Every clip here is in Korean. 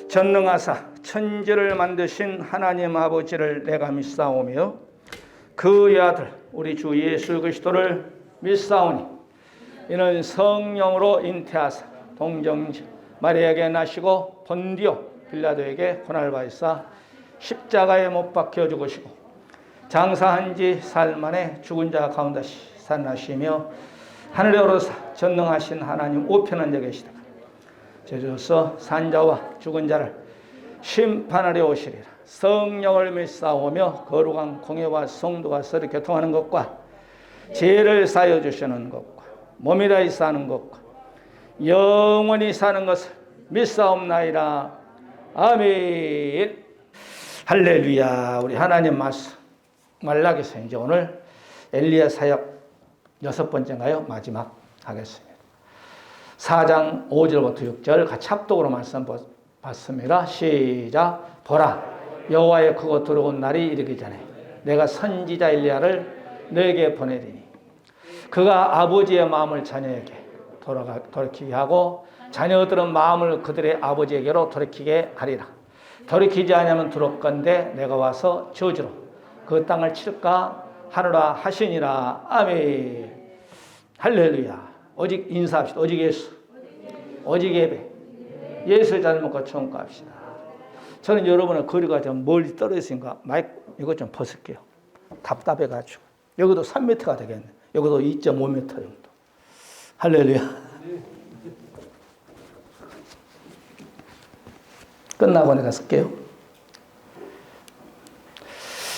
전능하사 천지를 만드신 하나님 아버지를 내가 믿사오며 그의 아들 우리 주 예수 그리스도를 믿사오니 이는 성령으로 잉태하사 동정녀 마리아에게 나시고 본디오 빌라도에게 고난을 받으사 십자가에 못 박혀 죽으시고 장사한 지 사흘 만에 죽은 자 가운데 살아나시며 하늘에 오르사 전능하신 하나님 우편한 자 계시다. 저주로서 산자와 죽은 자를 심판하려 오시리라. 성령을 믿사오며 거룩한 공예와 성도가 서로 교통하는 것과 죄를 사여 주시는 것과 몸이 다히 사는 것과 영원히 사는 것을 믿사옵나이다. 아멘. 할렐루야. 우리 하나님 말씀 말라기서 이제 오늘 엘리야 사역 6번째인가요? 마지막 하겠습니다. 4장 5절부터 6절 같이 합독으로 말씀 봤습니다. 시작. 보라, 여호와의 크고 두려운 날이 이르기 전에 내가 선지자 엘리야를 너에게 보내리니 그가 아버지의 마음을 자녀에게 돌이키게 하고 자녀들은 마음을 그들의 아버지에게로 돌이키게 하리라. 돌이키지 않으면 두렵건대 내가 와서 저주로 그 땅을 칠까 하노라 하시니라. 아멘. 할렐루야. 오직 인사합시다. 오직 예수, 오직 예배, 예수 잘 먹고 청구합시다. 저는 여러분의 거리가 좀 멀리 떨어져 있으니까 마이크 이거 좀 벗을게요. 답답해가지고. 여기도 3m가 되겠네. 여기도 2.5m 정도. 할렐루야. 끝나고 내가 쓸게요.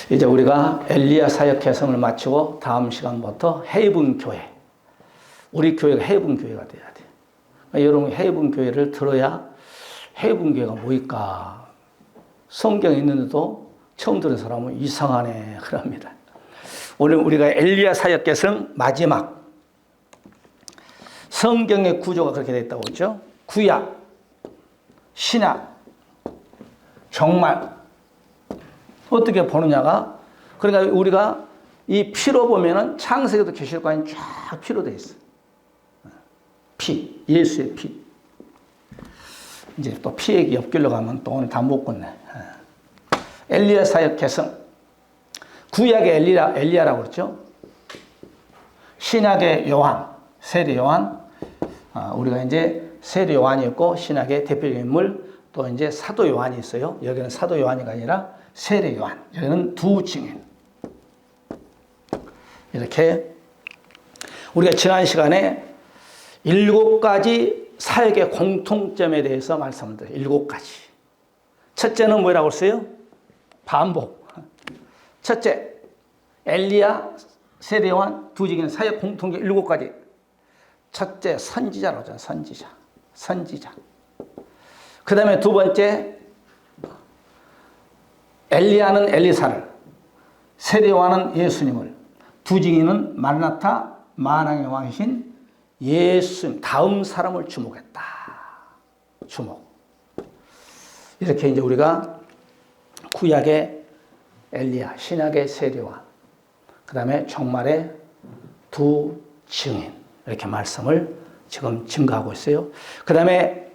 이제 우리가 엘리야 사역 개성을 마치고 다음 시간부터 해븐 교회. 우리 교회가 해븐 교회가 돼야 돼. 여러분 해븐 교회를 들어야 해븐 교회가 뭐일까? 성경에 있는데도 처음 들은 사람은 이상하네 그럽니다. 오늘 우리가 엘리야 사역 개성 마지막. 성경의 구조가 그렇게 되어 있다고 했죠. 구약, 신약, 정말 어떻게 보느냐가 그러니까 우리가 이 피로 보면은 창세기도 계시록까지 쫙 피로 되어 있어. 피, 예수의 피. 이제 또 피 얘기 엮이려고 하면 또 오늘 다 못 끝내. 엘리야 사역 개성. 구약의 엘리야라고 그랬죠. 신약의 요한, 세례 요한. 우리가 이제 세례 요한이 있고 신약의 대표적인 인물 또 이제 사도 요한이 있어요. 여기는 사도 요한이가 아니라 세례 요한. 여기는 두 증인. 이렇게 우리가 지난 시간에 7가지 사역의 공통점에 대해서 말씀을 드려요. 7가지. 첫째는 뭐라고 했어요? 반복. 첫째, 엘리야, 세례 요한, 두 증인 사역 공통점 7가지. 첫째, 선지자라고 하잖아요. 선지자. 그 다음에 두 번째, 엘리야는 엘리사를, 세례 요한은 예수님을, 두 증인은 마르나타 만왕의 왕이신 예수님 다음 사람을 주목했다. 주목. 이렇게 이제 우리가 구약의 엘리야, 신약의 세례 요한, 그 다음에 종말의 두 증인 이렇게 말씀을 지금 증거하고 있어요. 그 다음에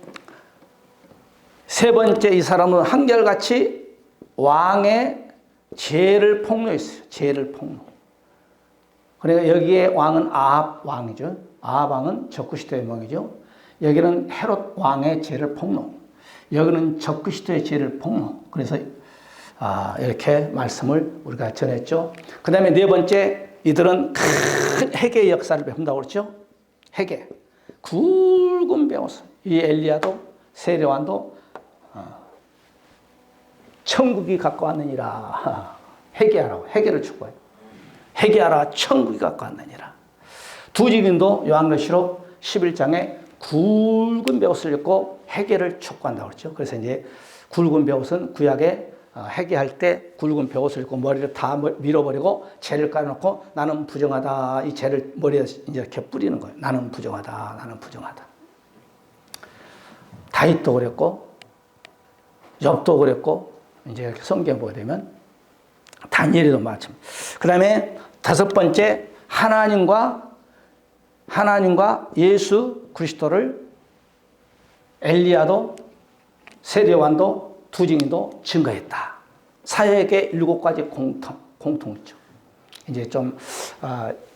세 번째 이 사람은 한결같이 왕의 죄를 폭로했어요. 죄를 폭로. 그러니까 여기에 왕은 아합 왕이죠. 아합 왕은 적그리스도의 왕이죠. 여기는 헤롯 왕의 죄를 폭로. 여기는 적그리스도의 죄를 폭로. 그래서 이렇게 말씀을 우리가 전했죠. 그 다음에 네 번째 이들은 큰 회개의 역사를 배운다고 그랬죠. 회개. 굵은 배옷을. 이 엘리야도 세례요한도 천국이 가까웠느니라. 회개하라고. 회개를 추구해요. 회개하라. 천국이 가까웠느니라. 두 증인도 요한계시록 11장에 굵은 배옷을 입고 회개를 촉구한다고 그랬죠. 그래서 이제 굵은 배옷은 구약에 회개할 때 굵은 배옷을 입고 머리를 다 밀어버리고 죄를 깔아놓고 나는 부정하다. 이 죄를 머리에 이제 이렇게 뿌리는 거예요. 나는 부정하다. 나는 부정하다. 다윗도 그랬고 욥도 그랬고 이제 이렇게 성경 보게 되면 다니엘도 마찬가지. 그 다음에 다섯 번째 하나님과 예수 그리스도를 엘리야도 세례요한도 두 증인도 증거했다. 사역의 7가지 공통점. 이제 좀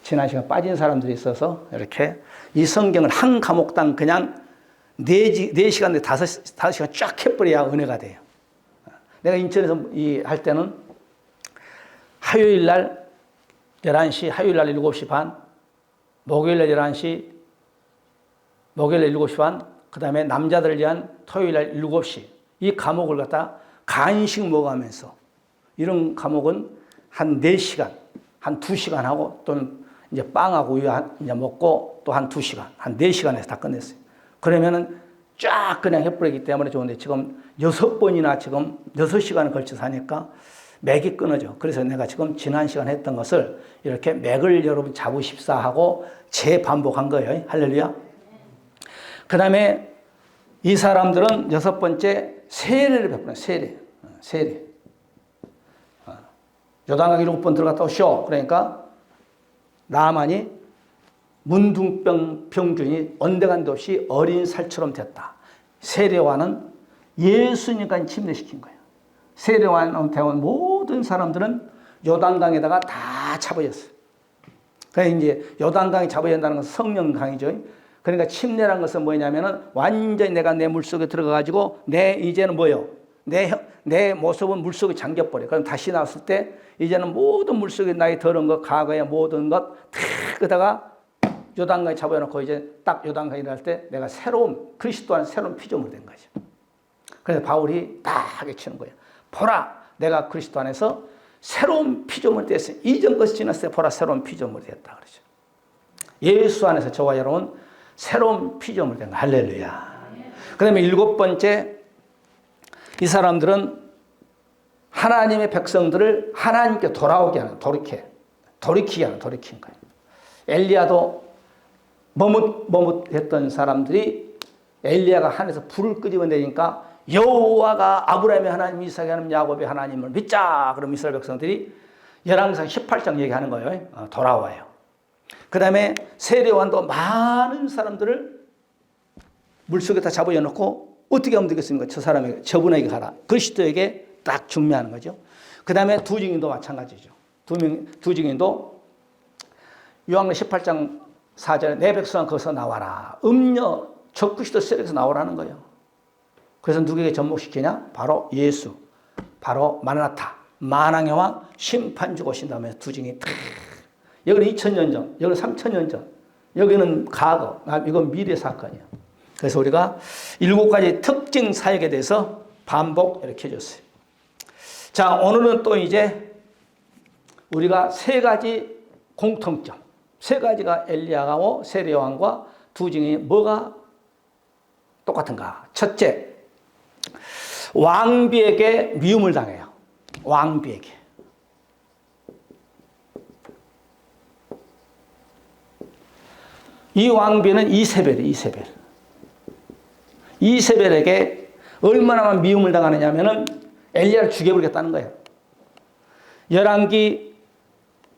지난 시간 빠진 사람들이 있어서 이렇게 이 성경을 한 과목당 그냥 4시간, 5시간 쫙 해버려야 은혜가 돼요. 내가 인천에서 할 때는 화요일 날 11시, 화요일 날 7시 반, 목요일 날 11시, 목요일 날 7시 반, 그 다음에 남자들을 위한 토요일 날 7시. 이 과목을 갖다 간식 먹으면서 이런 과목은 한 4시간, 한 2시간 하고 또는 이제 빵하고 우유 이제 먹고 또 한 2시간, 한 4시간에서 다 끝냈어요. 그러면은 쫙 그냥 해버리기 때문에 좋은데 지금 6번이나 지금 6시간에 걸쳐서 하니까 맥이 끊어져. 그래서 내가 지금 지난 시간 했던 것을 이렇게 맥을 여러분 잡으십사 하고 재반복한 거예요. 할렐루야. 그 다음에 이 사람들은 6번째 세례를 베푸는 세례. 요단강 7번 들어갔다 오쇼. 그러니까 나만이 문둥병 병균이 온데간데 없이 어린 살처럼 됐다. 세례와는 예수님까지 침례시킨 거예요. 세례와한테 온 모든 사람들은 요단강에다가 다 잡아졌어요. 그러니까 이제 요단강이 잡아진다는 것은 성령강이죠. 그러니까 침례라는 것은 뭐냐면은 완전히 내가 내 물속에 들어가가지고 이제는 뭐요? 내 모습은 물속에 잠겨버려. 그럼 다시 나왔을 때 이제는 모든 물속에 나의 더러운 것, 과거의 모든 것 다 그다가 요단강에 잡아놓고 이제 딱 요단강에 일어날 때 내가 새로운 그리스도 안에 새로운 피조물이 된 거죠. 그래서 바울이 딱 외치는 거예요. 보라, 내가 그리스도 안에서 새로운 피조물이 됐어요. 이전 것이 지났어요. 보라, 새로운 피조물이 됐다 그러죠. 예수 안에서 저와 여러분 새로운 피조물이 된 거예요. 할렐루야. 그 다음에 7번째, 이 사람들은 하나님의 백성들을 하나님께 돌아오게 하는, 돌이키게 하는, 돌이킨 거예요. 엘리야도 머뭇머뭇했던 사람들이 엘리야가 하늘에서 불을 끄집어내니까 여호와가 아브라함의 하나님, 이삭의 하나님, 야곱의 하나님을 믿자. 그럼 이스라엘 백성들이 열왕기상 18장 얘기하는 거예요. 돌아와요. 그 다음에 세례요한도 많은 사람들을 물속에 다 잡아놓고 어떻게 하면 되겠습니까? 저분에게 가라. 그리스도에게 딱 중매하는 거죠. 그 다음에 두 증인도 마찬가지죠. 두 증인도 요한계시록 18장 4절에 내 백성아 거기서 나와라. 적그리스도 세력에서 나오라는 거예요. 그래서 누구에게 접목시키냐? 바로 예수, 바로 마라나타, 만왕의 왕, 심판주가 오신 다음에 두 증이 탁. 여기는 2000년 전, 여기는 3000년 전, 여기는 과거, 이건 미래 사건이에요. 그래서 우리가 7가지 특징 사역에 대해서 반복 이렇게 해줬어요. 자, 오늘은 또 이제 우리가 3가지 공통점, 3가지가 엘리야하고 세례요한과 두 증인이 뭐가 똑같은가? 첫째, 왕비에게 미움을 당해요. 왕비에게. 이 왕비는 이세벨에게 얼마나 미움을 당하느냐면은 엘리야를 죽여버리겠다는 거예요. 열왕기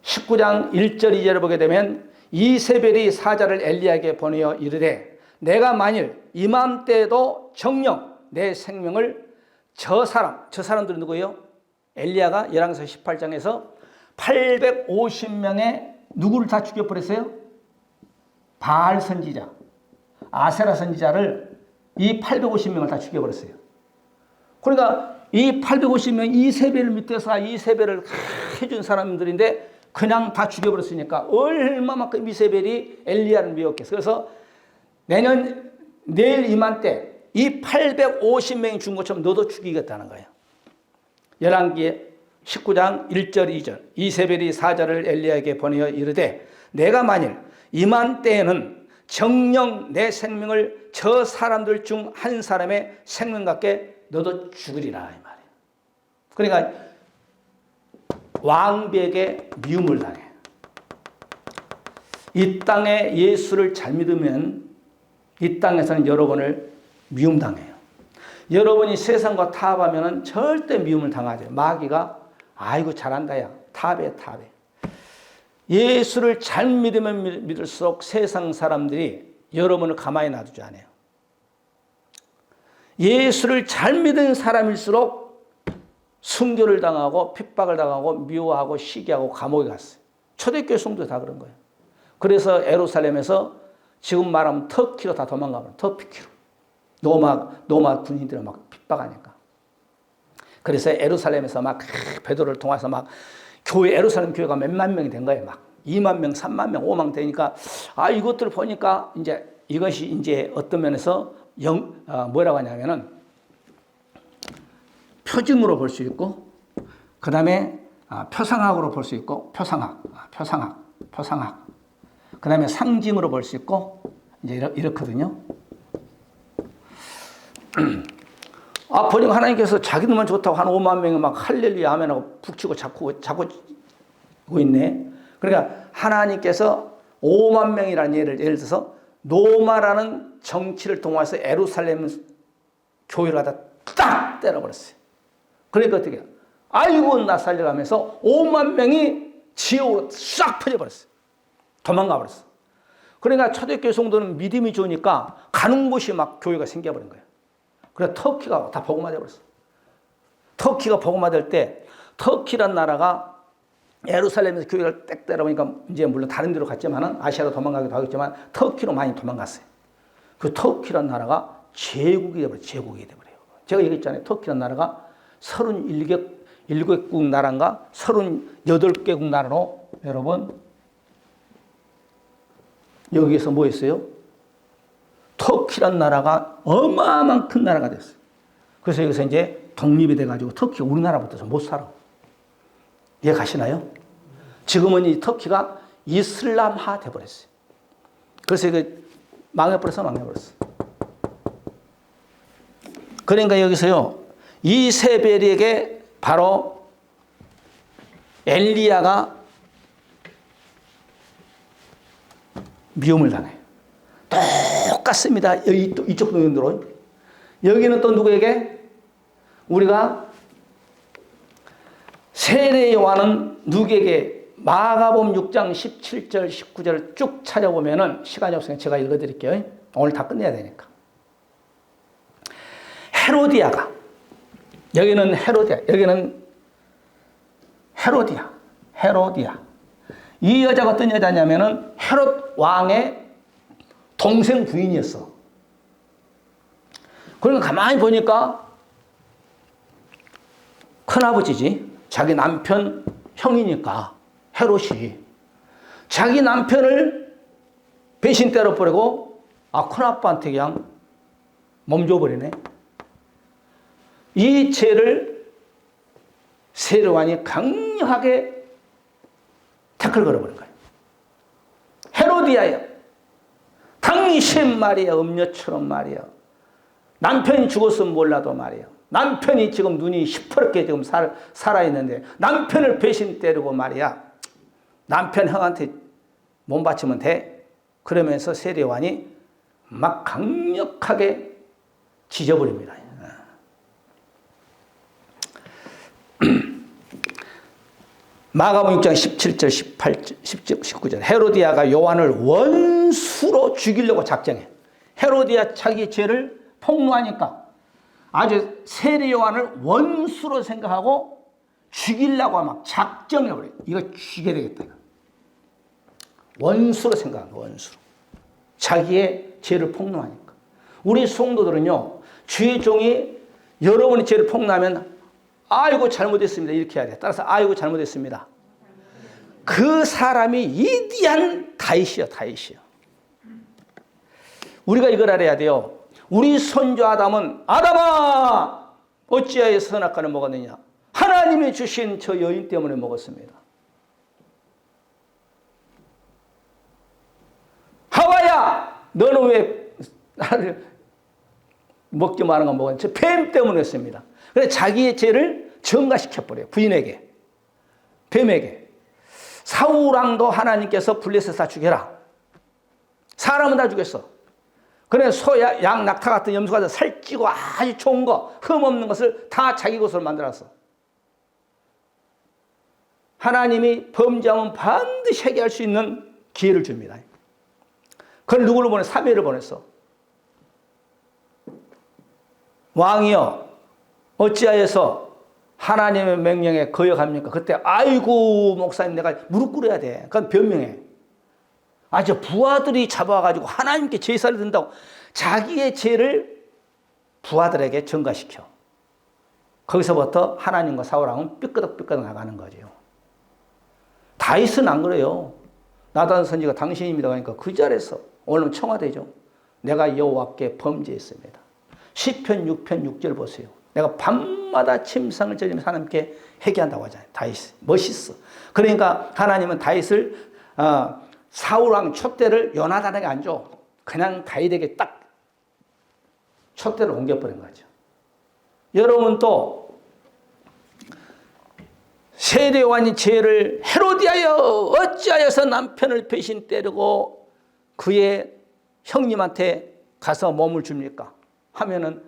19장 1절 2절을 보게 되면 이세벨이 사자를 엘리야에게 보내어 이르되 내가 만일 이맘때에도 정녕 내 생명을 저 사람들은 누구예요? 엘리야가 열왕기상 18장에서 850명의 누구를 다 죽여버렸어요? 바알 선지자, 아세라 선지자를 이 850명을 다 죽여버렸어요. 그러니까 이 850명 이세벨을 밑에서 이세벨을 해준 사람들인데 그냥 다 죽여버렸으니까 얼마만큼 이세벨이 엘리야를 미웠겠어요. 그래서 내일 이맘때 이 850명이 죽은 것처럼 너도 죽이겠다는 거예요. 열왕기 19장 1절 2절 이세벨이 사자를 엘리야에게 보내어 이르되 내가 만일 이맘때에는 정녕 내 생명을 저 사람들 중 한 사람의 생명 같게 너도 죽으리라 이 말이에요. 그러니까 왕비에게 미움을 당해. 이 땅에 예수를 잘 믿으면 이 땅에서는 여러분을 미움당해요. 여러분이 세상과 타협하면 절대 미움을 당하죠. 마귀가 아이고 잘한다 야 타협해. 예수를 잘 믿으면 믿을수록 세상 사람들이 여러분을 가만히 놔두지 않아요. 예수를 잘 믿은 사람일수록 순교를 당하고 핍박을 당하고 미워하고 시기하고 감옥에 갔어요. 초대교회 성도 다 그런 거예요. 그래서 예루살렘에서 지금 말하면 터키로 다 도망가버려요. 터키로. 로마 군인들을 막 핍박하니까. 그래서 예루살렘에서 막 베드로를 통해서 막 예루살렘 교회가 몇만 명이 된 거예요. 막 2만 명, 3만 명, 5만 명 되니까 이것들을 보니까 이것이 이제 어떤 면에서 뭐라고 하냐면은 표징으로 볼 수 있고, 그 다음에 표상학으로 볼 수 있고, 표상학. 그 다음에 상징으로 볼 수 있고, 이제 이렇거든요. 보니까 하나님께서 자기들만 좋다고 한 5만 명이 막 할렐루야 아멘하고 북치고 자꾸 있네. 그러니까 하나님께서 5만 명이라는 예를 들어서 로마라는 정치를 통해서 예루살렘 교회를 갖다 딱 때려버렸어요. 그러니까 어떻게 해요? 아이고 나 살려가면서 5만 명이 지옥으로 싹 퍼져버렸어요. 도망가 버렸어. 그러니까 초대교회 성도는 믿음이 좋으니까 가는 곳이 막 교회가 생겨버린 거예요. 그래서 터키가 다 복음화 되어버렸어. 터키가 복음화 될 때 터키란 나라가 예루살렘에서 교회를 딱 때려보니까 이제 물론 다른 데로 갔지만 아시아로 도망가기도 하겠지만 터키로 많이 도망갔어요. 그 터키란 나라가 제국이 되어버려요. 제가 얘기했잖아요. 터키란 나라가 37개국 나라인가 38개국 나라로 여러분 여기에서 뭐 했어요? 터키란 나라가 어마어마한 큰 나라가 됐어요. 그래서 여기서 이제 독립이 돼가지고 터키가 우리나라부터 못 살아. 이해 가시나요? 지금은 이 터키가 이슬람화 돼버렸어요. 그래서 이거 망해버렸어. 그러니까 여기서요, 이세벨에게 바로 엘리야가 미움을 당해요. 똑같습니다. 이쪽 부분으로. 여기는 또 누구에게? 우리가 세례 요한은 누구에게? 마가복음 6장 17절 19절을 쭉 찾아보면은 시간이 없으니까 제가 읽어드릴게요. 오늘 다 끝내야 되니까. 헤로디아가, 여기는 헤로디아, 여기는 헤로디아. 이 여자가 어떤 여자냐면은 헤롯 왕의 동생 부인이었어. 그러니까 가만히 보니까 큰아버지지. 자기 남편 형이니까 헤롯이 자기 남편을 배신 때려버리고 큰아빠한테 그냥 몸줘버리네. 이 죄를 세례요한이 강력하게 태클 걸어버린 거예요. 헤로디아야, 당신 말이야, 음녀처럼 말이야. 남편이 죽었으면 몰라도 말이야. 남편이 지금 눈이 시퍼렇게 지금 살아있는데 남편을 배신 때리고 말이야. 남편 형한테 몸 바치면 돼. 그러면서 세례요한이 막 강력하게 지져버립니다. 마가복음 6장 17절, 18절, 19절. 헤로디아가 요한을 원수로 죽이려고 작정해. 헤로디아 자기 죄를 폭로하니까 아주 세례 요한을 원수로 생각하고 죽이려고 막 작정해버려요. 이거 죽여야 되겠다. 원수로 생각한 거예요. 원수로. 자기의 죄를 폭로하니까. 우리 성도들은요, 주의 종이 여러분의 죄를 폭로하면 아이고 잘못했습니다. 이렇게 해야 돼. 따라서 아이고 잘못했습니다. 그 사람이 위대한 다윗이요. 우리가 이걸 알아야 돼요. 우리 선조 아담은 아담아 어찌하여 선악과를 먹었느냐. 하나님이 주신 저 여인 때문에 먹었습니다. 하와야 너는 왜 나를 먹지 말은 거 먹었냐. 저 뱀 때문에 했습니다. 그래서 자기의 죄를 전가시켜버려요. 부인에게, 뱀에게. 사울왕도 하나님께서 블레셋 다 죽여라. 사람은 다 죽였어. 그래 소, 양, 낙타 같은 염소가 살찌고 아주 좋은 거, 흠 없는 것을 다 자기 것으로 만들었어. 하나님이 범죄하면 반드시 해결할 수 있는 기회를 줍니다. 그걸 누구를 보내? 사무엘을 보냈어. 왕이여 어찌하여서 하나님의 명령에 거역합니까? 그때 아이고 목사님 내가 무릎 꿇어야 돼. 그건 변명해. 저 부하들이 잡아가지고 하나님께 제사를 드린다고 자기의 죄를 부하들에게 전가시켜. 거기서부터 하나님과 사울왕은 삐끄덕삐끄덕 나가는 거죠. 다윗은 안 그래요. 나단 선지가 당신입니다. 그러니까 그 자리에서 오늘 청와대죠. 내가 여호와께 범죄했습니다. 시편 6편 6절 보세요. 내가 밤마다 침상을 젖으면서 하나님께 회개한다고 하잖아요. 다윗 멋있어. 그러니까 하나님은 다윗을 사울왕 촛대를 요나단에게 안 줘. 그냥 다윗에게 딱 촛대를 옮겨버린 거죠. 여러분 또 세례요한이 죄를 헤로디하여 어찌하여서 남편을 배신 때리고 그의 형님한테 가서 몸을 줍니까? 하면은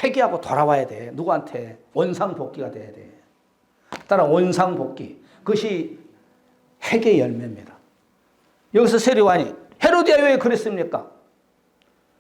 회개하고 돌아와야 돼. 누구한테? 원상복귀가 돼야 돼. 따라 원상복귀. 그것이 회개의 열매입니다. 여기서 세례요한이 헤로디아 왜 그랬습니까?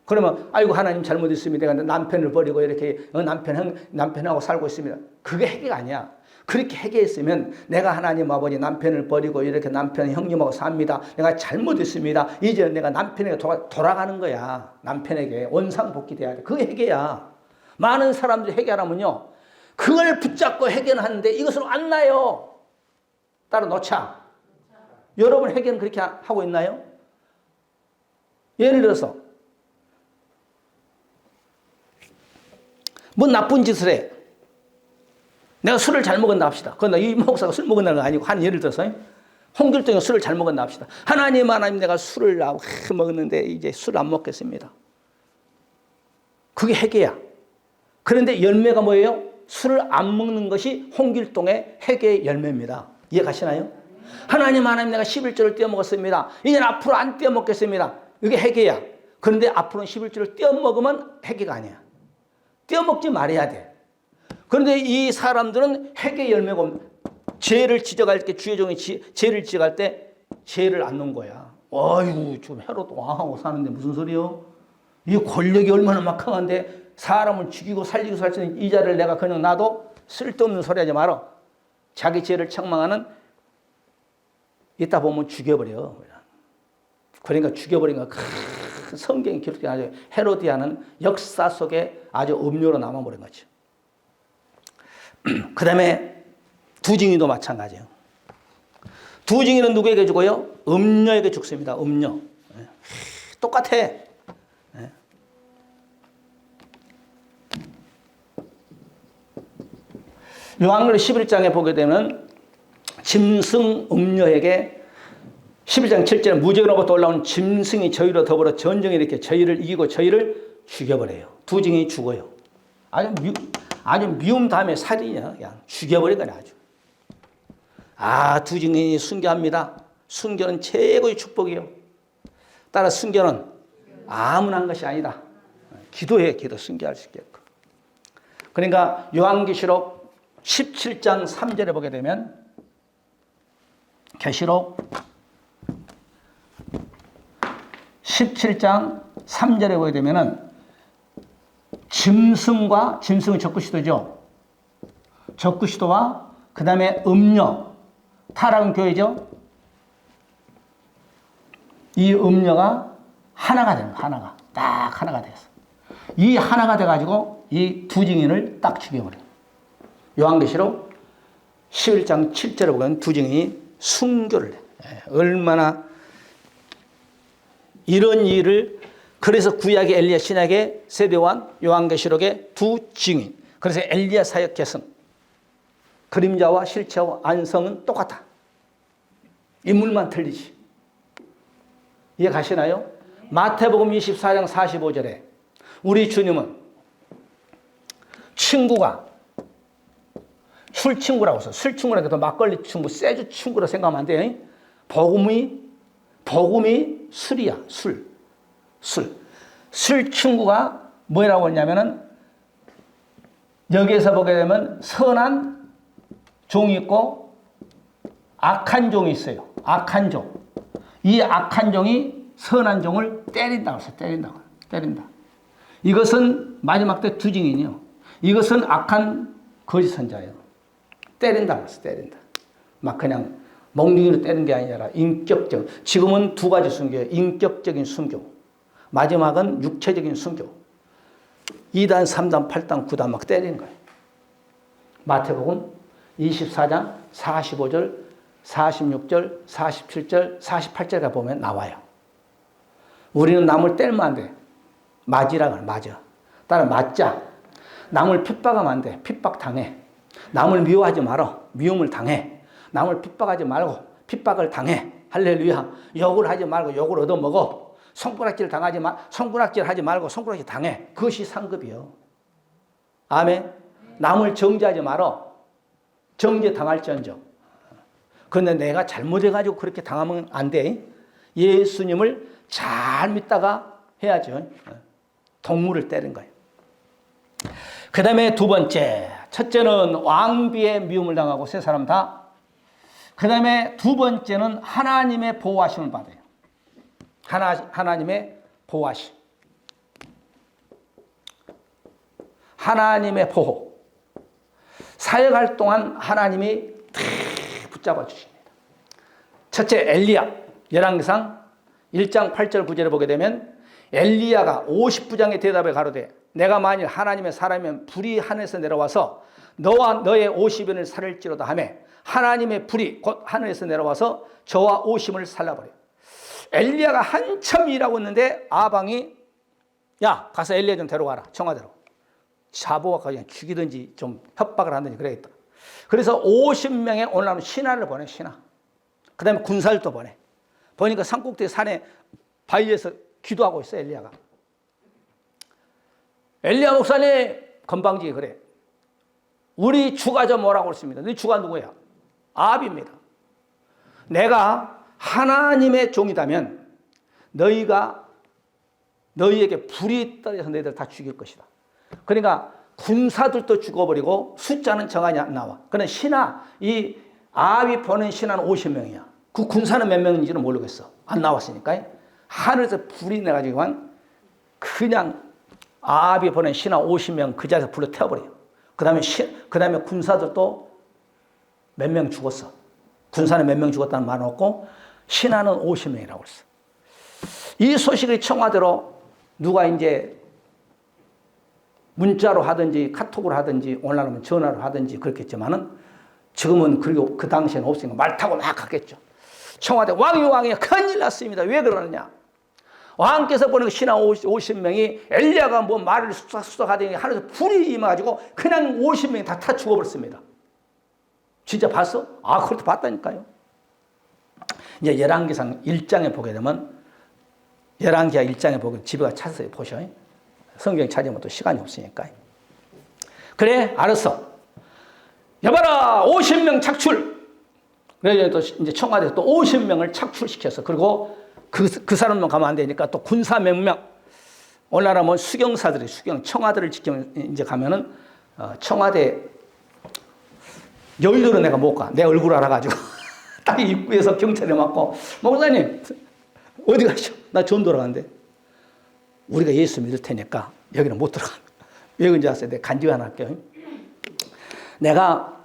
그러면 아이고 하나님 잘못했습니다. 내가 남편을 버리고 이렇게 남편하고 살고 있습니다. 그게 회개가 아니야. 그렇게 회개했으면 내가 하나님 아버지 남편을 버리고 이렇게 남편 형님하고 삽니다. 내가 잘못했습니다. 이제 내가 남편에게 돌아가는 거야. 남편에게 원상복귀 돼야 돼. 그게 회개야. 많은 사람들이 회개하라면요. 그걸 붙잡고 회개는 하는데 이것을 안 나요. 따라 놓자. 여러분 회개는 그렇게 하고 있나요? 예를 들어서 뭐 나쁜 짓을 해. 내가 술을 잘 먹었나 합시다. 그러나 이 목사가 술 먹었다는 거 아니고 한 예를 들어서 홍길동이 술을 잘 먹었나 합시다. 하나님 내가 술을 먹었는데 이제 술 안 먹겠습니다. 그게 회개야. 그런데 열매가 뭐예요? 술을 안 먹는 것이 홍길동의 회개의 열매입니다. 이해 가시나요? 하나님 내가 11조를 떼어먹었습니다. 이제 앞으로 안 떼어먹겠습니다. 이게 회개야. 그런데 앞으로는 11조를 떼어먹으면 회개가 아니야. 떼어먹지 말아야 돼. 그런데 이 사람들은 회개 열매고 죄를 지적할 때 주의 종이 죄를 지적할 때 죄를 안 놓은 거야. 아이고 좀 헤롯 왕하고 사는데 무슨 소리요? 이 권력이 얼마나 막강한데 사람을 죽이고 살리고 살 수 있는 이 자를 내가 그냥 놔도 쓸데없는 소리 하지 마라. 자기 죄를 책망하는 이따 보면 죽여버려. 그러니까 죽여버린 거 성경이 기록된 아주 헤로디아는 역사 속에 아주 음료로 남아버린 거죠. 그 다음에 두증이도 마찬가지예요. 두증이는 누구에게 주고요? 음녀에게 죽습니다. 음녀. 똑같아. 요한계시록 11장에 보게 되면 짐승 음녀에게 11장 7절에 무적으로부터 올라온 짐승이 저희로 더불어 전쟁에 이렇게 저희를 이기고 저희를 죽여버려요. 두증이 죽어요. 아주 미움 다음에 살인이야. 그냥 죽여버린 거야 아주. 두증이 순교합니다. 순교는 최고의 축복이에요. 따라 순교는 아무나 한 것이 아니다. 기도해 순교할 수 있게끔. 그러니까 요한계시록 17장 3절에 보게 되면 계시록 17장 3절에 보게 되면은 짐승은 적그리스도죠. 적그리스도와 그 다음에 음녀, 타락은 교회죠. 이 음녀가 하나가 됩니다. 하나가 됐어. 이 하나가 돼가지고 이 두 증인을 딱 죽여버려요. 요한계시록 11장 7절에 보면 두 증인이 순교를 해. 얼마나 이런 일을 그래서 구약의 엘리야, 신약의 세례요한, 요한계시록의 두 증인. 그래서 엘리야 사역 계승. 그림자와 실체와 안성은 똑같아. 인물만 틀리지. 이해 가시나요? 마태복음 24장 45절에 우리 주님은 친구가 술 친구라고 해서 술 친구라고 해서 막걸리 친구, 세주 친구라 생각하면 안 돼요. 복음이 술이야. 술 친구가 뭐라고 했냐면은 여기에서 보게 되면 선한 종이 있고 악한 종이 있어요. 악한 종. 이 악한 종이 선한 종을 때린다. 이것은 마지막 때 두 증인이요. 이것은 악한 거짓 선자예요. 때린다 그랬어, 때린다. 막 그냥 멍둥이로 때리는 게 아니라 인격적. 지금은 두 가지 순교예요. 인격적인 순교. 마지막은 육체적인 순교. 2단, 3단, 8단, 9단 막 때리는 거예요. 마태복음 24장 45절, 46절, 47절, 48절에 보면 나와요. 우리는 남을 때리면 안 돼. 맞으라 그래, 맞아. 따라 맞자. 남을 핍박하면 안 돼. 핍박 당해. 남을 미워하지 말어. 미움을 당해. 남을 핍박하지 말고 핍박을 당해. 할렐루야. 욕을 하지 말고 욕을 얻어먹어. 손가락질 당하지 마. 손가락질 하지 말고 손가락질 당해. 그것이 상급이요. 아멘. 남을 정죄하지 말어. 정죄 당할지언정. 그런데 내가 잘못해가지고 그렇게 당하면 안 돼. 예수님을 잘 믿다가 해야죠. 동물을 때린 거예요. 그 다음에 두 번째. 첫째는 왕비의 미움을 당하고 세 사람 다. 그 다음에 두 번째는 하나님의 보호하심을 받아요. 하나님의 보호하심. 하나님의 보호. 사역할 동안 하나님이 붙잡아 주십니다. 첫째 엘리야. 열왕기상 1장 8절 9절에 보게 되면 엘리야가 50부장의 대답에 가로되 내가 만일 하나님의 사람이면 불이 하늘에서 내려와서 너와 너의 50인을 살릴지로다 하며 하나님의 불이 곧 하늘에서 내려와서 저와 50인을 살라버려. 엘리야가 한참 일하고 있는데 아방이 야 가서 엘리야 좀 데려가라 청와대로. 자보가 그냥 죽이든지 좀 협박을 하든지 그래야겠다. 그래서 50명의 오늘날 신하를 보내. 신하. 그 다음에 군사를 또 보내. 보니까 산꼭대기 산에 바위에서 기도하고 있어 엘리야가. 엘리야 목사님 건방지게 그래. 우리 주가 저 뭐라고 그랬습니다. 네 주가 누구야? 아합입니다. 내가 하나님의 종이다면 너희에게 불이 떨어져서 너희들 다 죽일 것이다. 그러니까 군사들도 죽어버리고 숫자는 정하지 안 나와. 그러나 신하, 이 아합이 보낸 신하는 50명이야. 그 군사는 몇 명인지는 모르겠어. 안 나왔으니까. 하늘에서 불이 내가지고 그냥 아합이 보낸 신하 50명 그 자리에서 불러 태워버려요. 그 다음에 군사들도 몇 명 죽었어. 군사는 몇 명 죽었다는 말은 없고 신하는 50명이라고 그랬어. 이 소식을 청와대로 누가 이제 문자로 하든지 카톡으로 하든지 오늘날은 전화로 하든지 그렇겠지만은 지금은 그리고 그 당시에는 없으니까 말 타고 막 갔겠죠. 청와대 왕이 큰일 났습니다. 왜 그러느냐. 왕께서 보낸 신하 50명이 엘리야가 뭐 말을 쑥싹쑥싹 하더니 하늘에서 불이 임해가지고 그냥 50명이 다 죽어버렸습니다. 진짜 봤어? 아, 그렇게 봤다니까요. 이제 열왕기상 1장에 보게 되면 열왕기하 1장에 보게 집에 가서 찾아서 보셔. 성경 찾으면 또 시간이 없으니까. 그래, 알았어. 여봐라, 50명 착출. 그래서 또 이제 청와대에서 또 50명을 착출시켰어. 그리고 그 사람만 가면 안 되니까 또 군사 몇 명. 오늘날은 뭐 수경사들이 청와대를 지키면 이제 가면은 청와대 여의도로 내가 못 가. 내 얼굴 알아가지고 딱 입구에서 경찰에 맞고 목사님 어디 가시오? 나 전도로 가는데 우리가 예수 믿을 테니까 여기는 못 들어가. 왜 그런지 아세요? 내가 간증 하나 할게요. 내가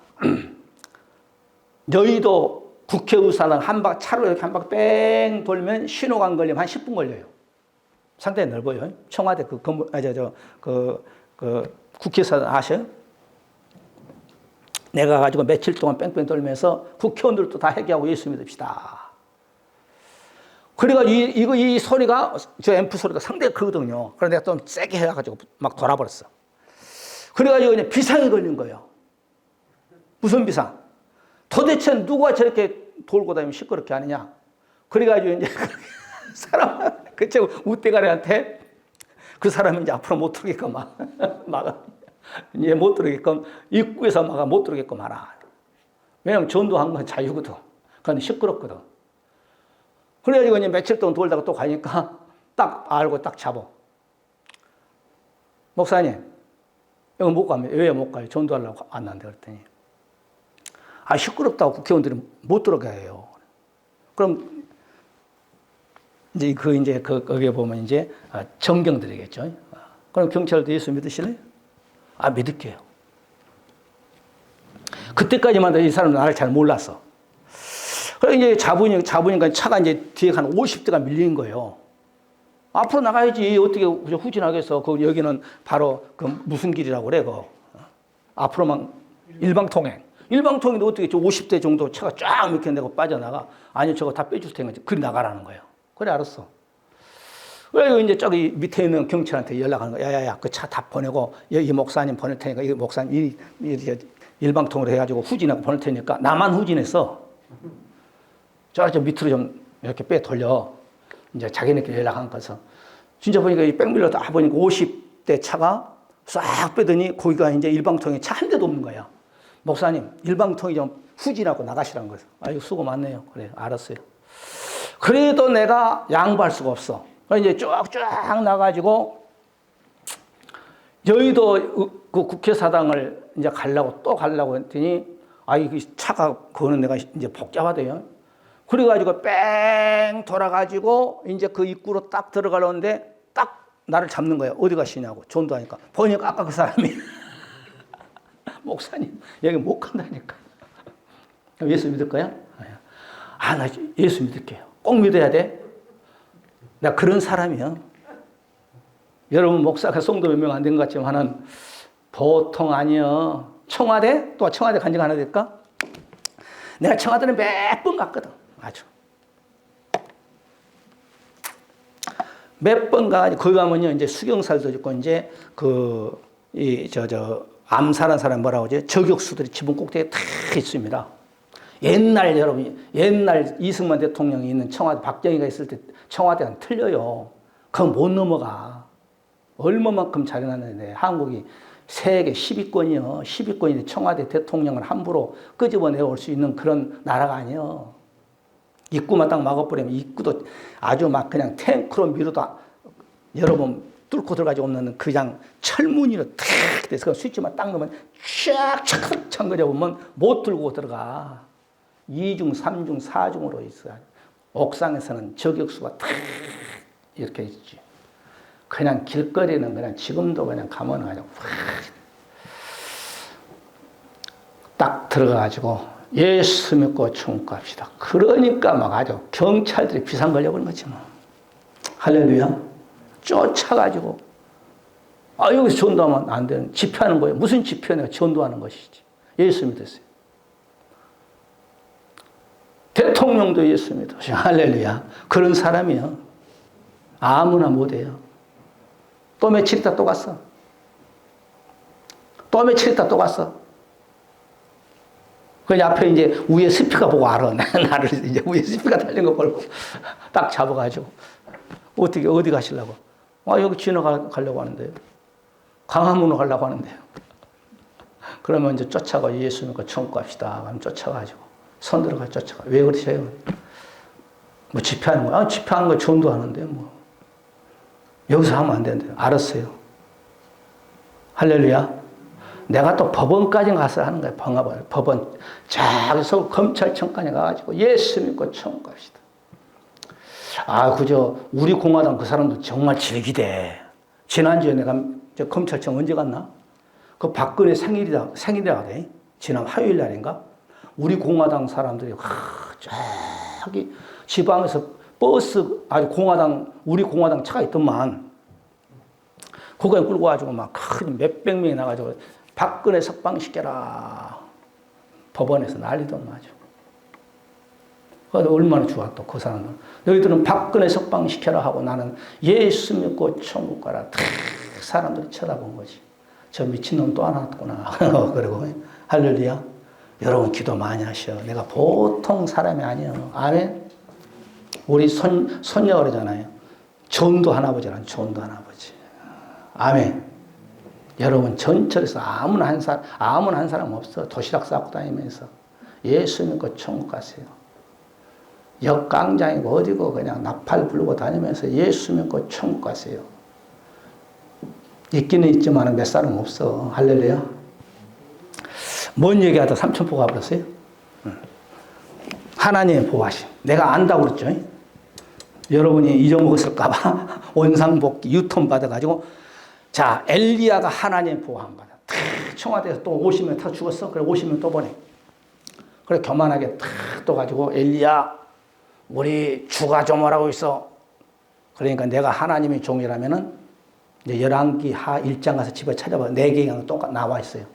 여의도 국회의사당 차로 이렇게 한 바퀴 뺑 돌면 신호가 안 걸리면 한 10분 걸려요. 상당히 넓어요. 청와대 그 건물, 국회의사당 아셔요? 내가 가지고 며칠 동안 뺑뺑 돌면서 국회의원들도 다 회개하고 예수 믿읍시다. 그래가지고 이 소리가, 저 앰프 소리가 상당히 크거든요. 그래서 내가 좀 세게 해가지고 막 돌아버렸어. 그래가지고 그냥 비상이 걸린 거예요. 무슨 비상? 도대체 누가 저렇게 돌고 다니면 시끄럽게 하느냐? 그래가지고 이제 그쵸 우대가리한테 그 사람이 이제 앞으로 못 들어오게끔 막아. 이제 못 들어오게끔 입구에서 막아 못 들어오게끔 하라. 왜냐면 전도한 건 자유거든. 그런데 시끄럽거든. 그래가지고 이제 며칠 동안 돌다가 또 가니까 딱 알고 딱 잡어. 목사님, 여기 못 가면 왜 못 가요? 전도하려고 안 난다 그랬더니. 아, 시끄럽다고 국회의원들이 못 들어가게 해요. 그럼, 이제 거기에 보면 이제 정경들이겠죠. 그럼 경찰도 예수 믿으실래요? 아, 믿을게요. 그때까지만 해도 이 사람은 나를 잘 몰랐어. 그래, 이제 잡으니까 차가 이제 뒤에 한 50대가 밀린 거예요. 앞으로 나가야지. 어떻게 후진하겠어. 여기는 바로 무슨 길이라고 그래, 앞으로만 일방통행. 일방통행도 어떻게 50대 정도 차가 쫙 이렇게 내고 빠져나가. 아니, 저거 다 빼줄 테니까 그리 나가라는 거예요. 그래, 알았어. 그래, 이제 저기 밑에 있는 경찰한테 연락하는 거야. 야야야, 그 차 다 보내고, 이 목사님 보낼 테니까, 이 목사님 일방통으로 해가지고 후진하고 보낼 테니까, 나만 후진했어. 저 밑으로 좀 이렇게 빼 돌려. 이제 자기네끼리 연락한 거서. 진짜 보니까 이 백밀러 다 보니까 50대 차가 싹 빼더니 거기가 이제 일방통에 차 한 대도 없는 거야. 목사님, 일방통이 좀 후진하고 나가시라는 거죠. 아이고, 수고 많네요. 그래, 알았어요. 그래도 내가 양보할 수가 없어. 이제 쫙쫙 나가지고 여의도 그 국회사당을 이제 또 가려고 했더니 이 차가 그거는 내가 이제 복잡하대요. 그래가지고 뺑 돌아가지고 이제 그 입구로 딱 들어가려는데 딱 나를 잡는 거예요. 어디 가시냐고 전도하니까 보니까 아까 그 사람이 목사님 여기 못 간다니까. 예수 믿을 거야? 나 예수 믿을게요. 꼭 믿어야 돼. 나 그런 사람이야. 여러분 목사가 송도 몇 명 안 된 것 같지만은 보통 아니요. 청와대? 또 청와대 간증 하나 될까? 내가 청와대는 몇 번 갔거든. 아주. 몇 번 가가지고 거기 가면요 이제 수경살도 있고 이제 암살한 사람 뭐라고 하지? 저격수들이 지붕 꼭대기에 다 있습니다. 옛날 이승만 대통령이 있는 청와대, 박정희가 있을 때 청와대는 틀려요. 그건 못 넘어가. 얼마만큼 잘해놨는데 한국이 세계 10위권이요. 10위권인데 청와대 대통령을 함부로 끄집어내올 수 있는 그런 나라가 아니에요. 입구만 딱 막아버리면 입구도 아주 막 그냥 탱크로 밀어도 여러 번 뚫고 들어가지 없는 그냥 철문으로 탁 돼서 스위치만 딱 넣으면 쫙 잠그려 보면 못 들고 들어가. 2중, 3중, 4중으로 있어요. 옥상에서는 저격수가 탁 이렇게 있지. 그냥 길거리는 그냥 지금도 그냥 가면 그냥 딱 들어가가지고 예수 믿고 천국 갑시다. 그러니까 막 아주 경찰들이 비상 걸려버린 거지 뭐. 할렐루야. 쫓아가지고 여기서 전도하면 안 되는 집회하는 거예요. 무슨 집회? 내가 전도하는 것이지. 예수 믿었어요. 대통령도 예수 믿었어요. 할렐루야. 그런 사람이요. 아무나 못해요. 또 며칠 있다 또 갔어. 또 며칠 있다 또 갔어. 그 앞에 이제 위에 스피커 보고 알아. 나를 이제 위에 스피커 달린 거 보고 딱 잡아가지고 어디 가시려고? 여기 지나가려고 하는데요. 광화문으로 가려고 하는데요. 그러면 이제 쫓아가 예수 믿고 천국 갑시다. 그럼 쫓아가지고 손 들어가 쫓아가. 왜 그러셔요? 뭐 집회하는 거? 집회하는 거 전도하는데 뭐 여기서 하면 안 된대요. 알았어요. 할렐루야. 내가 또 법원까지 가서 하는 거예요. 법원. 저기서 검찰청까지 가가지고 예수 믿고 천국 갑시다. 그저 우리 공화당 그 사람도 정말 질기대. 지난주에 내가 검찰청 언제 갔나? 그 박근혜 생일이라 그래. 지난 화요일 날인가? 우리 공화당 사람들이 저기 지방에서 버스 우리 공화당 차가 있더만. 그거에 끌고 가지고 막 큰 몇백 명이 나가지고 박근혜 석방시켜라. 법원에서 난리도 나죠. 얼마나 좋아 또 그 사람들. 너희들은 박근혜 석방시켜라 하고 나는 예수 믿고 천국 가라. 사람들이 쳐다본 거지. 저 미친놈 또 하나 왔구나. 그리고 할렐루야. 여러분 기도 많이 하셔. 내가 보통 사람이 아니에요. 아멘. 우리 손녀 그러잖아요. 전도 할아버지란 전도 할아버지. 아멘. 여러분 전철에서 아무나 한 사람 없어. 도시락 싸고 다니면서 예수 믿고 천국 가세요. 역광장이고 어디고 그냥 나팔 불고 다니면서 예수 믿고 천국 가세요. 있기는 있지만 몇 사람 없어. 할렐루야. 뭔 얘기하다 삼천포 가버렸어요? 하나님의 보호하심. 내가 안다고 그랬죠. 여러분이 잊어먹었을까봐 원상복귀 유턴 받아가지고 자, 엘리야가 하나님 보호함 받아. 탁 청와대에서 또 50명 다 죽었어. 그래 50명 또 보내. 그래 교만하게 탁 또 가지고 엘리야 우리 주가 좀 오라고 있어. 그러니까 내가 하나님의 종이라면은 이제 열왕기하 1장 가서 집에 찾아봐. 4개가 똑같 나와 있어요.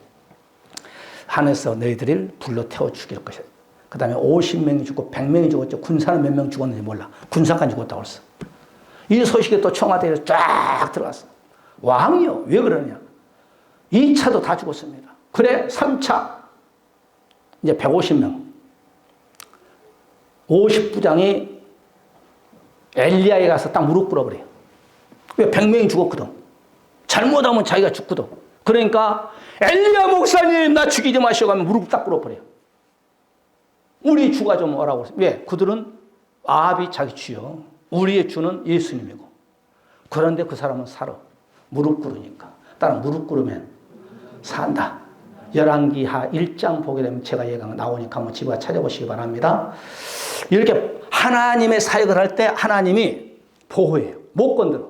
하늘에서 너희들을 불로 태워 죽일 것이야. 그 다음에 50명이 죽고 100명이 죽었죠. 군사는 몇 명 죽었는지 몰라. 군사까지 죽었다고 그랬어. 이 소식이 또 청와대에 쫙 들어갔어. 왕이요. 왜 그러냐. 2차도 다 죽었습니다. 그래 3차 이제 150명 50부장이 엘리야에 가서 딱 무릎 꿇어버려요. 왜 100명이 죽었거든. 잘못하면 자기가 죽거든. 그러니까 엘리야 목사님 나 죽이지 마시오 하면 무릎 딱 꿇어버려요. 우리 주가 좀 오라고. 왜? 그들은 아합이 자기 주요. 우리의 주는 예수님이고. 그런데 그 사람은 살아. 무릎 꿇으니까. 따라 무릎 꿇으면 산다. 열왕기하 1장 보게 되면 제가 얘기가 나오니까 한번 집에 찾아보시기 바랍니다. 이렇게 하나님의 사역을 할 때 하나님이 보호해요. 못 건드려.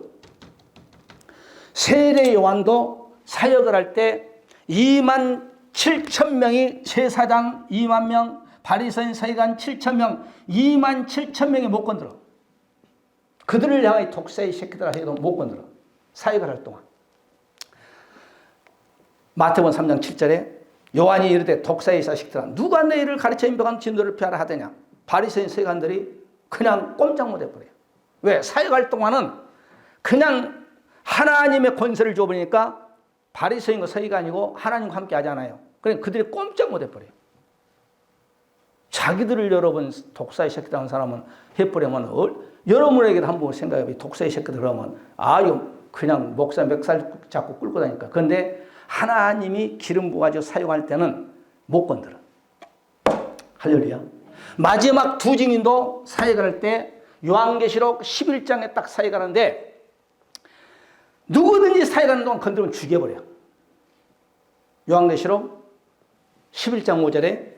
세례 요한도 사역을 할 때 2만 7천 명이 제사장 2만 명, 바리새인 서기관 7천 명, 2만 7천 명이 못 건드려. 그들을 향해 독사의 새끼들아 해도 못 건드려. 사역을 할 동안. 마태복음 3장 7절에 요한이 이르되 독사의 자식들아 누가 내 일을 가르쳐 임박한 진도를 피하라 하더냐. 바리새인 서기관들이 그냥 꼼짝 못 해버려요. 왜? 사역할 동안은 그냥 하나님의 권세를 줘버리니까 바리새인과 서기관이고 하나님과 함께 하잖아요. 그러니까 그들이 꼼짝 못 해버려요. 자기들을 여러분 독사의 새끼들 하는 사람은 해버리면 여러분에게도 한번 생각해봐요. 독사의 새끼들 그러면 이거 그냥 목사 멱살 잡고 끌고 다니까. 그런데 하나님이 기름 부어가지고 사용할 때는 못 건드려. 할렐루야. 마지막 두 증인도 사역을 할 때 요한계시록 11장에 딱 사역을 하는데 누구든지 사역하는 동안 건드리면 죽여버려요. 요한계시록 11장 5절에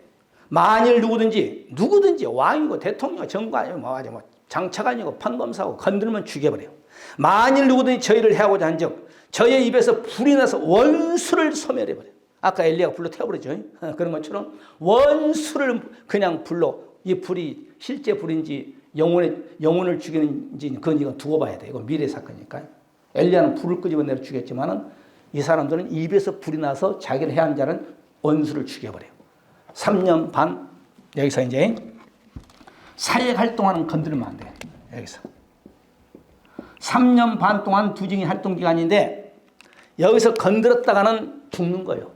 만일 누구든지 왕이고 대통령 정관이고 뭐 장차관이고 판검사고 건드리면 죽여버려요. 만일 누구든지 저희를 해하고자 한즉 저의 입에서 불이 나서 원수를 소멸해버려요. 아까 엘리야가 불로 태워버리죠. 그런 것처럼 원수를 그냥 불로 이 불이 실제 불인지 영혼을 죽이는지 그건 이건 두고 봐야 돼. 이건 미래 사건이니까. 엘리야는 불을 끄집어내려 죽였지만은 이 사람들은 입에서 불이 나서 자기를 해한 자는 원수를 죽여버려요. 3년 반 여기서 이제 사역할 동안은 건드리면 안 돼. 여기서 3년 반 동안 두 증인 활동 기간인데 여기서 건드렸다가는 죽는 거예요.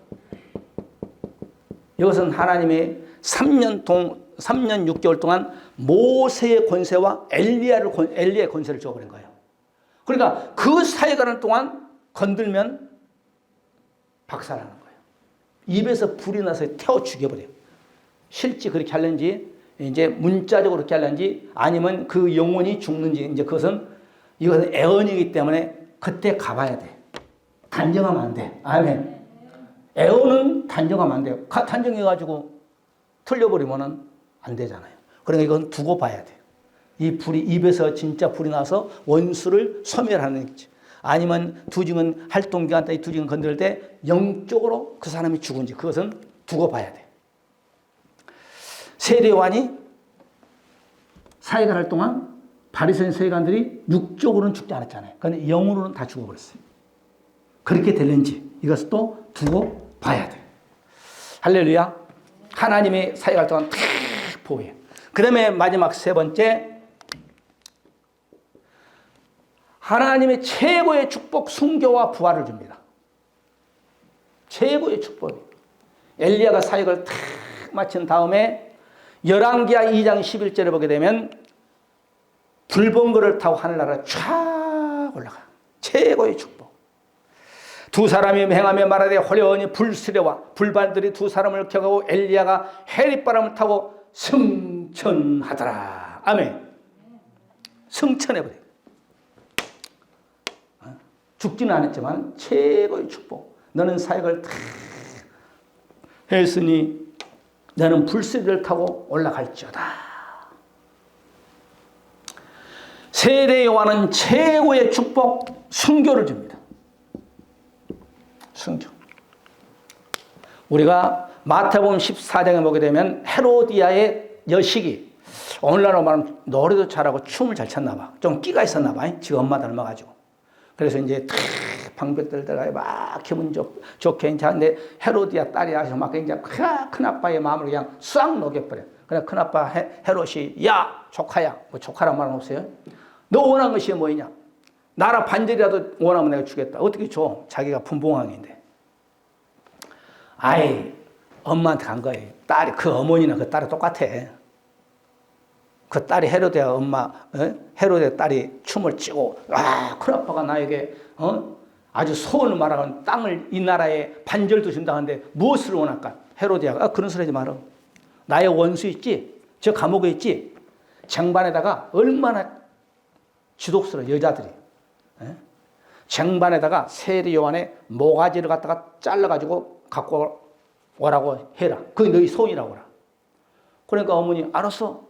이것은 하나님의 3년 6개월 동안 모세의 권세와 엘리야의 권세를 줘버린 거예요. 그러니까 그 사역하는 동안 건들면 박살나는 거예요. 입에서 불이 나서 태워 죽여버려요. 실제 그렇게 하는지 이제 문자적으로 그렇게 하는지 아니면 그 영혼이 죽는지 이제 이것은 애언이기 때문에 그때 가봐야 돼. 단정하면 안 돼. 아멘. 애언은 단정하면 안 돼요. 단정해가지고 틀려버리면은 안 되잖아요. 그러니까 이건 두고 봐야 돼요. 이 불이 입에서 진짜 불이 나서 원수를 소멸하는 거지. 아니면 두 증은 활동기간 때 두 증은 건들 때 영적으로 그 사람이 죽은지 그것은 두고 봐야 돼. 세례 요한이 사역을 할 동안 바리새인 서기관들이 육적으로는 죽지 않았잖아요. 그런데 영으로는 다 죽어버렸어요. 그렇게 됐는지 이것을 또 두고 봐야 돼. 할렐루야. 하나님의 사역할 동안 탁 보호해요. 그 다음에 마지막 세 번째 하나님의 최고의 축복, 순교와 부활을 줍니다. 최고의 축복이. 엘리야가 사역을 탁 마친 다음에 열왕기하 2장 11절에 보게 되면 불번거를 타고 하늘나라에 쫙 올라가. 최고의 축복. 두 사람이 행하며 말하되 호련히 불수레와 불발들이 두 사람을 켜가고 엘리야가 해릿바람을 타고 승천하더라. 아멘. 승천해버려. 죽지는 않았지만 최고의 축복. 너는 사역을 다 했으니 너는 불수레를 타고 올라갈지어다. 세례 요한은 최고의 축복, 순교를 줍니다. 순교. 우리가 마태복음 14장에 보게 되면 헤로디아의 여식이 오늘날로 말하면 노래도 잘하고 춤을 잘 췄나 봐. 좀 끼가 있었나 봐. 지금 엄마 닮아가지고. 그래서 이제 방백들 들어가요. 막 기분 좋게 이제 하는데 헤로디아 딸이 나서 막 이제 큰 아빠의 마음을 그냥 싹 녹여버려. 그냥 큰 아빠 헤롯이 야 조카야, 뭐 조카란 말은 없어요. 너 원하는 것이 뭐냐? 나라 반절이라도 원하면 내가 주겠다. 어떻게 줘? 자기가 분봉왕인데. 아이 엄마한테 간 거예요. 딸이 그 어머니나 그 딸이 똑같아. 그 딸이 헤로데아 엄마, 헤로데 딸이 춤을 추고, 큰 아빠가 나에게, 아주 소원을 말하는 땅을 이 나라에 반절도 준다는데 무엇을 원할까? 헤로데아가, 그런 소리 하지 마라. 나의 원수 있지? 저 감옥에 있지? 쟁반에다가 얼마나 지독스러워, 여자들이. 쟁반에다가 세리 요한의 모가지를 갖다가 잘라가지고 갖고 오라고 해라. 그게 너희 소원이라고 해라. 그러니까 어머니, 알았어.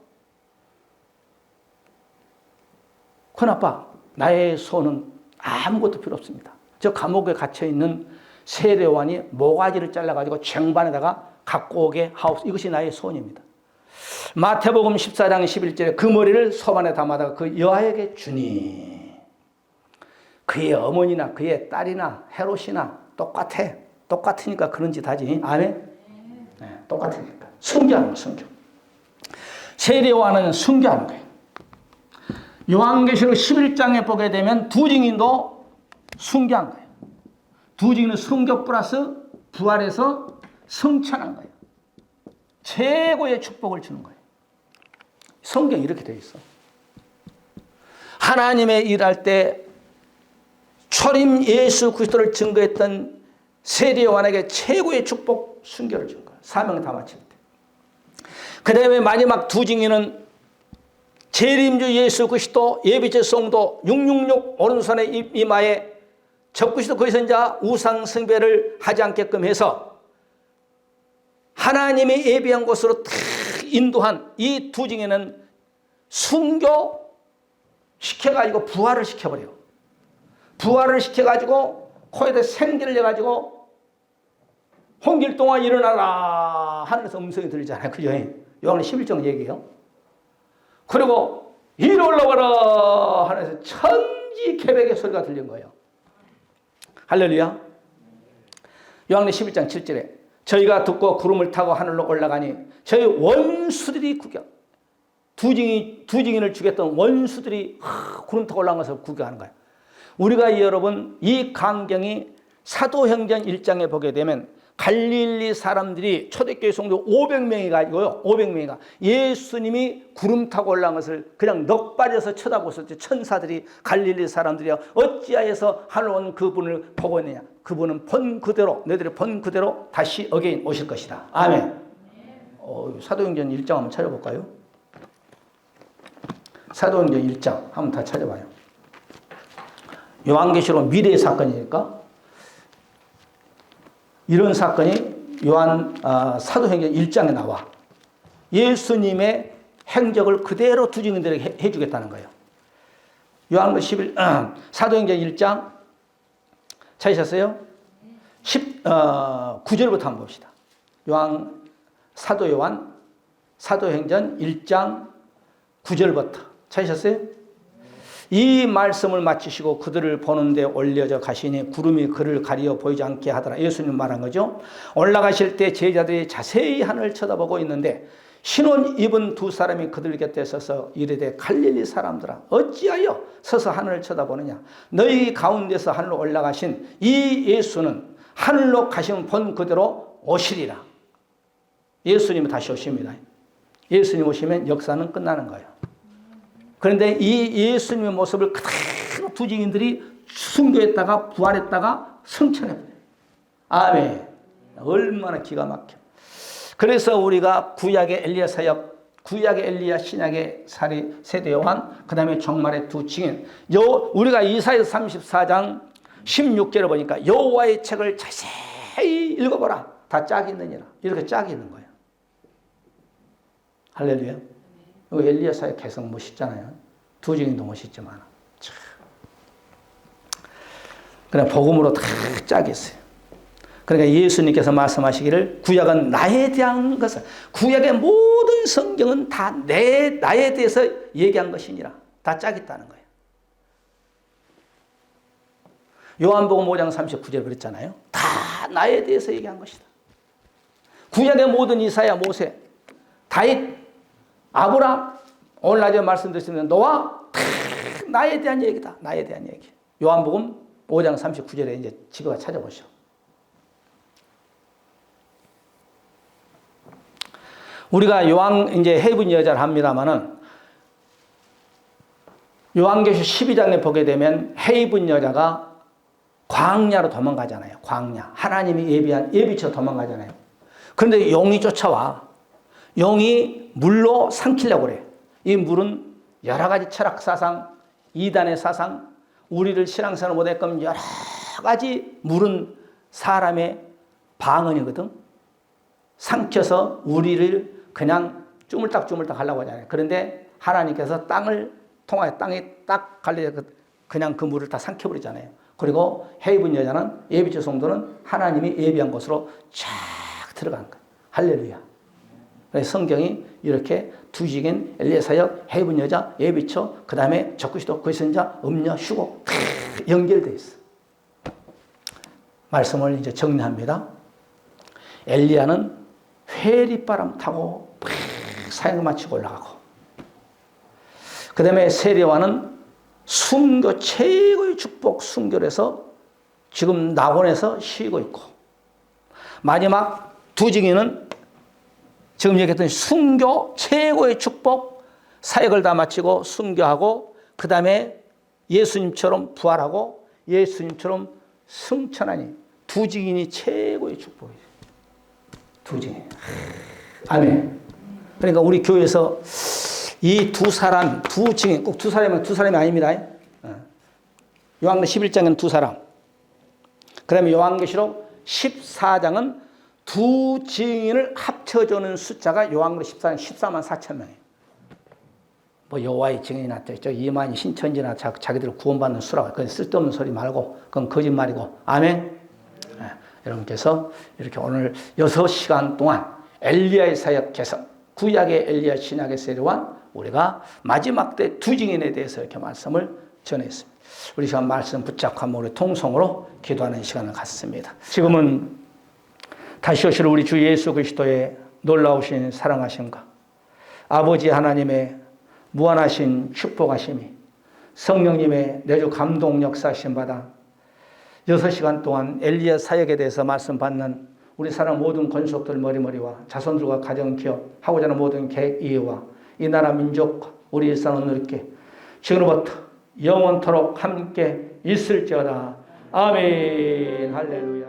큰아빠, 나의 소원은 아무것도 필요 없습니다. 저 감옥에 갇혀있는 세례요한이 모가지를 잘라가지고 쟁반에다가 갖고 오게 하옵소서. 이것이 나의 소원입니다. 마태복음 14장 11절에 그 머리를 소반에 담아다가 그 여아에게 주니 그의 어머니나 그의 딸이나 헤롯이나 똑같아. 똑같으니까 그런 짓 하지. 아멘? 네, 똑같으니까. 순교하는 거예요. 순교. 세례요한은 순교하는 거예요. 요한계시록 11장에 보게 되면 두 증인도 순교한 거예요. 두 증인은 순교 플러스 부활해서 성찬한 거예요. 최고의 축복을 주는 거예요. 성경이 이렇게 되어 있어. 하나님의 일할 때 초림 예수 그리스도를 증거했던 세례 요한에게 최고의 축복 순교를 준 거예요. 사명을 다 마칠 때. 그 다음에 마지막 두 증인은 재림주 예수 그리스도 예비체 성도 666 오른손에 이마에 적그리스도 거기서 이제 우상 숭배를 하지 않게끔 해서 하나님의 예비한 곳으로 탁 인도한 이 두 증인은 순교 시켜가지고 부활을 시켜버려요. 부활을 시켜가지고 코에다 생기를 내가지고 홍길동아 일어나라 하늘에서 음성이 들리잖아요. 그죠? 요한은 11장 얘기예요. 그리고 이리 올라와라 하면서 천지 개벽의 소리가 들린 거예요. 할렐루야. 요한의 11장 7절에 저희가 듣고 구름을 타고 하늘로 올라가니 저희 원수들이 구경. 두 증인을 죽였던 원수들이 구름 타고 올라간 것을 구경하는 거예요. 우리가 여러분 이 광경이 사도행전 1장에 보게 되면 갈릴리 사람들이 초대교회 성도 500명이 가지고요. 500명이가 예수님이 구름 타고 올라간 것을 그냥 넋빠져서 쳐다보셨죠. 천사들이 갈릴리 사람들이 어찌하여서 하늘 온 그분을 보고 있느냐. 그분은 본 그대로 너희들이 본 그대로 다시 어게인 오실 것이다. 아멘. 사도행전 1장 한번 찾아볼까요? 사도행전 1장 한번 다 찾아봐요. 요한계시록 미래의 사건이니까 이런 사건이 요한 사도행전 1장에 나와. 예수님의 행적을 그대로 두 증인들에게 해주겠다는 거예요. 사도행전 1장 찾으셨어요? 9절부터 한번 봅시다. 사도 요한 사도행전 1장 9절부터 찾으셨어요? 이 말씀을 마치시고 그들을 보는데 올려져 가시니 구름이 그를 가리어 보이지 않게 하더라. 예수님 말한 거죠. 올라가실 때 제자들이 자세히 하늘을 쳐다보고 있는데 신혼 입은 두 사람이 그들 곁에 서서 이르되 갈릴리 사람들아 어찌하여 서서 하늘을 쳐다보느냐. 너희 가운데서 하늘로 올라가신 이 예수는 하늘로 가시면 본 그대로 오시리라. 예수님은 다시 오십니다. 예수님 오시면 역사는 끝나는 거예요. 그런데 이 예수님의 모습을 그대로 두 증인들이 순교했다가 부활했다가 성천해버려요. 아멘. 얼마나 기가 막혀. 그래서 우리가 구약의 엘리야 사역, 구약의 엘리야, 신약의 세례 요한, 그 다음에 종말의 두 증인. 우리가 이사야서 34장 16절을 보니까 여호와의 책을 자세히 읽어보라. 다 짝이 있느니라. 이렇게 짝이 있는 거예요. 할렐루야. 엘리야 사역 계속 멋있잖아요. 두 증인도 멋있지만. 그냥 복음으로 다 짝이 있어요. 그러니까 예수님께서 말씀하시기를 구약은 나에 대한 것을, 구약의 모든 성경은 다 나에 대해서 얘기한 것이니라. 다 짜겠다는 거예요. 요한복음 5장 39절 그랬잖아요. 다 나에 대해서 얘기한 것이다. 구약의 모든 이사야, 모세, 다윗, 아브라함, 오늘 낮에 말씀드렸습니다. 노아, 다 나에 대한 얘기다. 나에 대한 얘기. 요한복음 5장 39절에 이제 지구가 찾아보시오. 우리가 이제 해분 여자를 합니다만은 요한계시 12장에 보게 되면 해분 여자가 광야로 도망가잖아요. 광야. 하나님이 예비한 예비처 도망가잖아요. 그런데 용이 쫓아와. 용이 물로 삼키려고 그래. 이 물은 여러 가지 철학 사상, 이단의 사상, 우리를 신앙생활 못했건 여러 가지 물은 사람의 방언이거든. 삼켜서 우리를 그냥 쪼물딱쪼물딱 하려고 하잖아요. 그런데 하나님께서 땅을 통하여 땅에 딱 갈려 그냥 그 물을 다 삼켜버리잖아요. 그리고 해입은 여자는 예비처 성도는 하나님이 예비한 곳으로 쫙 들어간 거예요. 할렐루야. 그래서 성경이 이렇게 두직인 엘리야 사역, 해입은 여자, 예비처, 그 다음에 적그리스도, 그의 선자, 음녀, 휴고 다 연결되어 있어. 말씀을 이제 정리합니다. 엘리야는 회리바람 타고 사역을 마치고 올라가고, 그 다음에 세례와는 순교 최고의 축복 순교에서 지금 낙원에서 쉬고 있고, 마지막 두 증인은 지금 얘기했던 순교 최고의 축복 사역을 다 마치고 순교하고, 그 다음에 예수님처럼 부활하고 예수님처럼 승천하니 두 증인이 최고의 축복이에요. 두 증인. 아멘. 그러니까 우리 교회에서 이 두 사람, 두 증인, 꼭 두 사람이면 두 사람이 아닙니다. 요한계시록 11장은 두 사람. 그 다음에 요한계시록 14장은 두 증인을 합쳐주는 숫자가 요한계시록 14장 14만 4천 명이에요. 뭐 여호와의 증인이 났죠. 2만이 신천지나 자기들 구원받는 수라고. 그건 쓸데없는 소리 말고 그건 거짓말이고. 아멘. 여러분께서 이렇게 오늘 6시간 동안 엘리야의 사역 개선, 구약의 엘리야, 신약의 세례관, 우리가 마지막 때 두 증인에 대해서 이렇게 말씀을 전했습니다. 우리 시간 말씀 붙잡고 한번 우리 통성으로 기도하는 시간을 갖습니다. 지금은 다시 오실 우리 주 예수 그리스도의 놀라우신 사랑하심과 아버지 하나님의 무한하신 축복하심이 성령님의 내주 감동 역사하심 받아 6시간 동안 엘리야 사역에 대해서 말씀 받는 우리 사람 모든 권속들 머리머리와 자손들과 가정 기업 하고자 하는 모든 계획 이해와 이 나라 민족 우리 일상을 누리게 지금부터 영원토록 함께 있을지어다. 아멘. 할렐루야.